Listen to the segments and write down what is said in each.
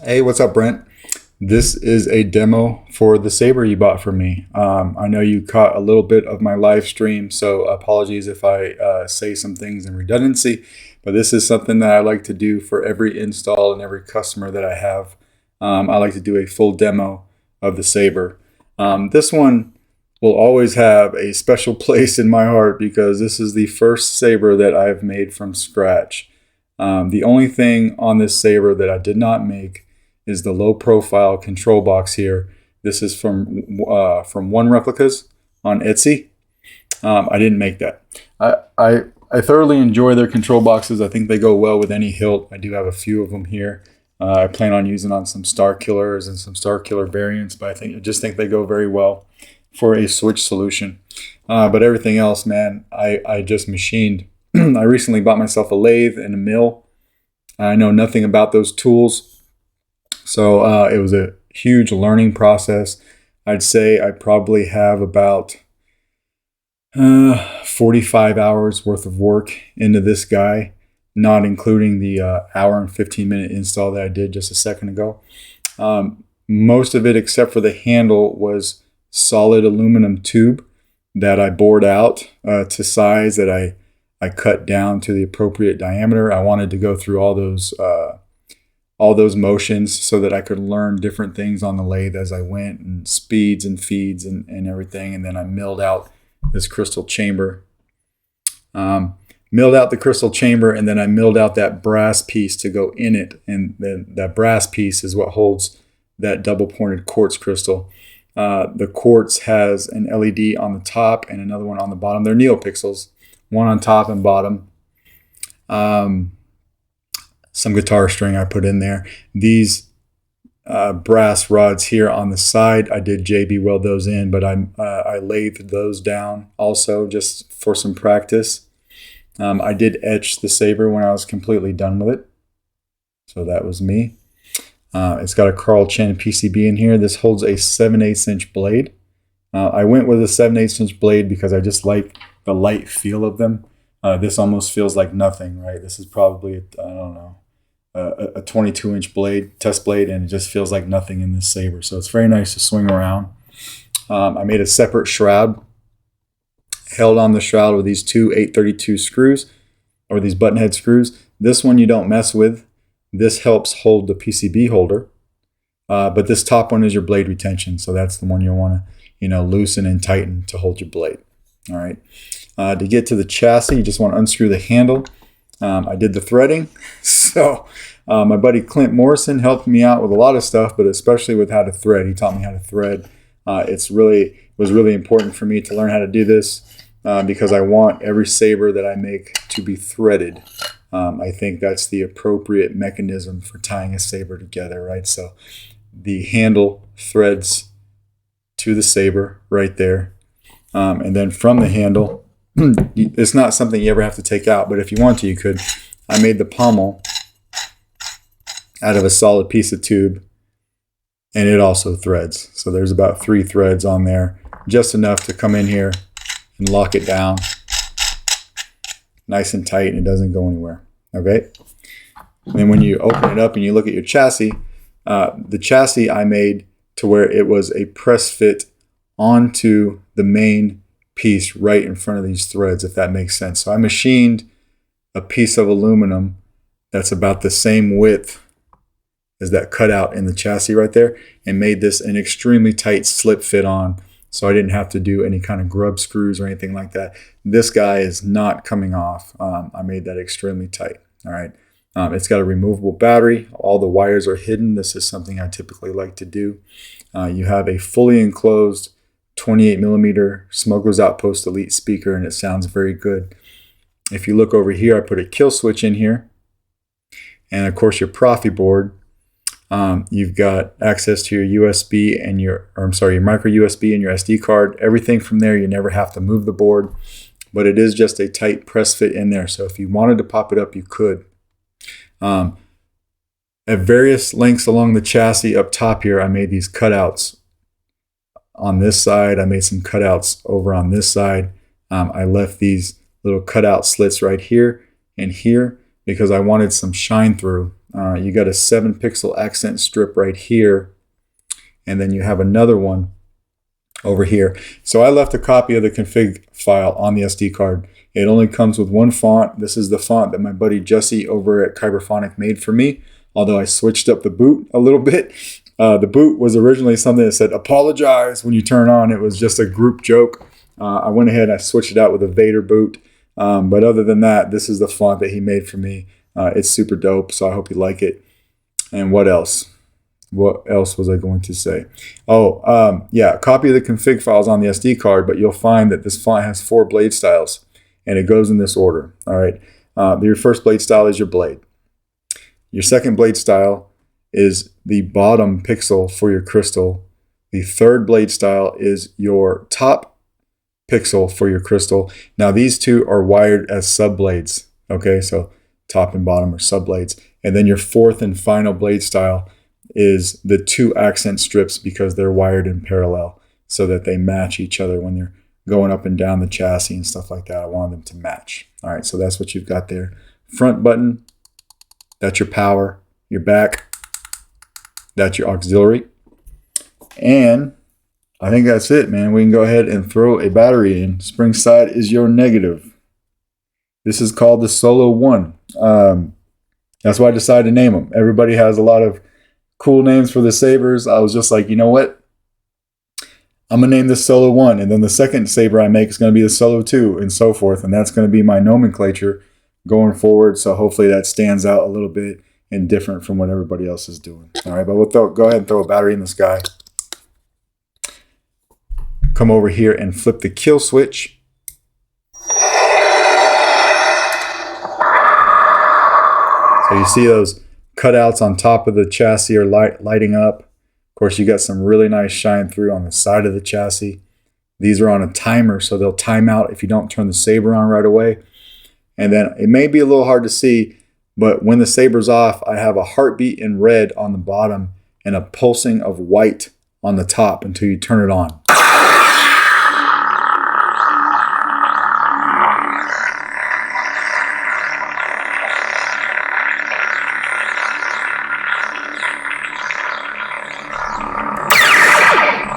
Hey, what's up, Brent? This is a demo for the saber you bought from me. I know you caught a little bit of my live stream, so apologies if I say some things in redundancy, but this is something that I like to do for every install and every customer that I have. I like to do a full demo of the saber. This one will always have a special place in my heart because this is the first saber that I've made from scratch. The only thing on this saber that I did not make is the low profile control box here. This is from One Replicas on Etsy. I didn't make that. I thoroughly enjoy their control boxes. I think they go well with any hilt. I do have a few of them here. I plan on using on some Star Killers and some Star Killer variants, but I just think they go very well for a switch solution. But everything else, man, I just machined. I recently bought myself a lathe and a mill. I know nothing about those tools. So it was a huge learning process. I'd say I probably have about 45 hours worth of work into this guy, not including the hour and 15-minute install that I did just a second ago. Most of it, except for the handle, was solid aluminum tube that I bored out to size that I cut down to the appropriate diameter. I wanted to go through all those motions so that I could learn different things on the lathe as I went, and speeds and feeds and everything. And then I milled out this crystal chamber. Milled out the crystal chamber, and then I milled out that brass piece to go in it. And then that brass piece is what holds that double pointed quartz crystal. The quartz has an LED on the top and another one on the bottom. They're Neopixels, one on top and bottom. Some guitar string I put in there. These brass rods here on the side, I did JB weld those in, but I lathed those down also just for some practice. I did etch the saber when I was completely done with it. So that was me. It's got a Carl Chen PCB in here. This holds a 7/8 inch blade. I went with a 7/8 inch blade because I just like the light feel of them. This almost feels like nothing, right? This is probably, I don't know, a 22-inch blade, test blade, and it just feels like nothing in this saber. So it's very nice to swing around. I made a separate shroud, held on the shroud with these two 832 screws, or these button head screws. This one you don't mess with. This helps hold the PCB holder, but this top one is your blade retention. So that's the one you'll want to, loosen and tighten to hold your blade. All right. To get to the chassis, you just want to unscrew the handle. I did the threading. So my buddy Clint Morrison helped me out with a lot of stuff, but especially with how to thread. He taught me how to thread. It was really important for me to learn how to do this because I want every saber that I make to be threaded. I think that's the appropriate mechanism for tying a saber together, right? So the handle threads to the saber right there. And then from the handle, it's not something you ever have to take out, but if you want to, you could. I made the pommel out of a solid piece of tube, and it also threads. So there's about 3 threads on there, just enough to come in here and lock it down nice and tight, and it doesn't go anywhere. Okay. And then when you open it up and you look at your chassis, the chassis I made to where it was a press fit onto the main piece right in front of these threads, if that makes sense. So I machined a piece of aluminum that's about the same width as that cutout in the chassis right there, and made this an extremely tight slip fit on, so I didn't have to do any kind of grub screws or anything like that. This guy is not coming off. I made that extremely tight. All right. It's got a removable battery. All the wires are hidden. This is something I typically like to do. You have a fully enclosed 28mm Smugglers Outpost Elite speaker, and it sounds very good. If you look over here, I put a kill switch in here, and of course your Proffie board. You've got access to your USB and your micro USB and your SD card. Everything from there, you never have to move the board, but it is just a tight press fit in there. So if you wanted to pop it up, you could. At various lengths along the chassis up top here, I made these cutouts. On this side, I made some cutouts over on this side. I left these little cutout slits right here and here because I wanted some shine through You got a 7-pixel accent strip right here, and then you have another one over here. So I left a copy of the config file on the SD card. It only comes with one font. This is the font that my buddy Jesse over at Kyberphonic made for me, although I switched up the boot a little bit. The boot was originally something that said apologize when you turn on. It was just a group joke. I went ahead and I switched it out with a Vader boot. But other than that, this is the font that he made for me. It's super dope, so I hope you like it. And what else? What else was I going to say? Oh, yeah, a copy of the config files on the SD card, but you'll find that this font has 4 blade styles, and it goes in this order. All right, your first blade style is your blade. Your second blade style is the bottom pixel for your crystal. The third blade style is your top pixel for your crystal. Now, these two are wired as sub-blades, okay? So top and bottom are sub-blades. And then your fourth and final blade style is the 2 accent strips because they're wired in parallel so that they match each other when they're going up and down the chassis and stuff like that. I want them to match. All right, so that's what you've got there. Front button, that's your power. Your back, that's your auxiliary. And I think that's it, man. We can go ahead and throw a battery in. Spring side is your negative. This is called the Solo-1. That's why I decided to name them. Everybody has a lot of cool names for the sabers. I was just like, you know what? I'm going to name this Solo-1. And then the second saber I make is going to be the Solo-2 and so forth. And that's going to be my nomenclature going forward. So hopefully that stands out a little bit and different from what everybody else is doing. All right, but we'll go ahead and throw a battery in this guy. Come over here and flip the kill switch. So you see those cutouts on top of the chassis are lighting up. Of course, you got some really nice shine through on the side of the chassis. These are on a timer, so they'll time out if you don't turn the saber on right away. And then it may be a little hard to see, but when the saber's off, I have a heartbeat in red on the bottom and a pulsing of white on the top until you turn it on.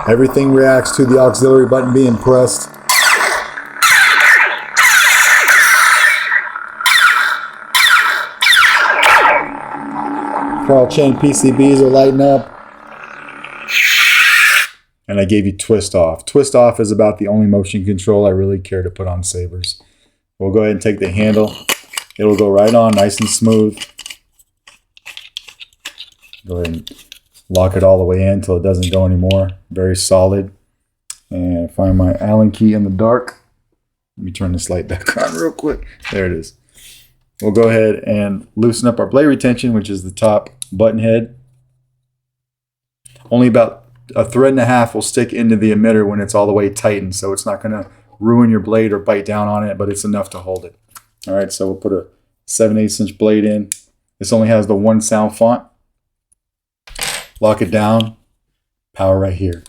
Everything reacts to the auxiliary button being pressed. Crawl chain PCBs are lighting up. And I gave you twist off. Twist off is about the only motion control I really care to put on sabers. We'll go ahead and take the handle. It'll go right on nice and smooth. Go ahead and lock it all the way in until it doesn't go anymore. Very solid. And find my Allen key in the dark. Let me turn this light back on real quick. There it is. We'll go ahead and loosen up our blade retention, which is the top button head. Only about a thread and a half will stick into the emitter when it's all the way tightened, so it's not going to ruin your blade or bite down on it, but it's enough to hold it. All right, so we'll put a 7/8 inch blade in. This only has the 1 sound font. Lock it down. Power right here.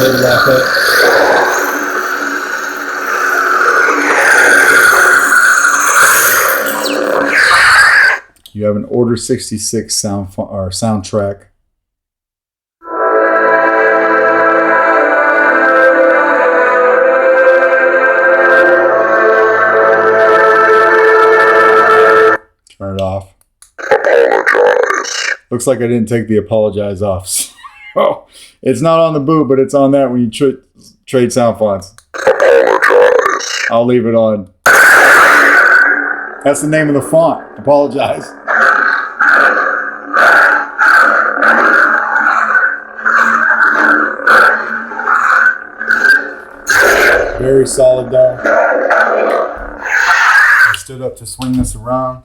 Lock it. You have an Order 66 soundtrack. Turn it off. Apologize. Looks like I didn't take the apologize off. Oh, it's not on the boot, but it's on that when you trade sound fonts. Apologize. I'll leave it on. That's the name of the font. Apologize. Very solid though. I stood up to swing this around.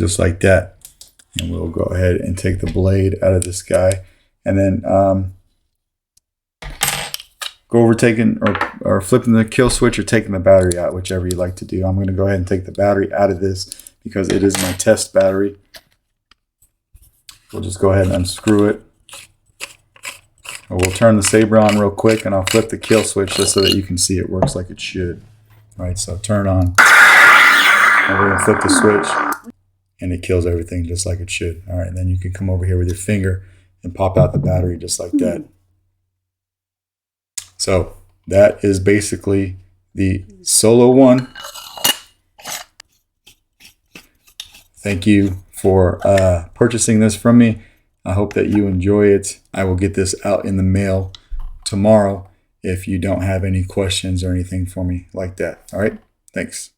just like that. And we'll go ahead and take the blade out of this guy, and then go over taking or flipping the kill switch or taking the battery out, whichever you like to do. I'm going to go ahead and take the battery out of this because it is my test battery. We'll just go ahead and unscrew it. We'll turn the saber on real quick, and I'll flip the kill switch just so that you can see it works like it should. All right, so turn on. And we're going to flip the switch, and it kills everything just like it should. All right, and then you can come over here with your finger and pop out the battery just like that. So that is basically the Solo-1. Thank you for purchasing this from me. I hope that you enjoy it. I will get this out in the mail tomorrow if you don't have any questions or anything for me like that. All right, thanks.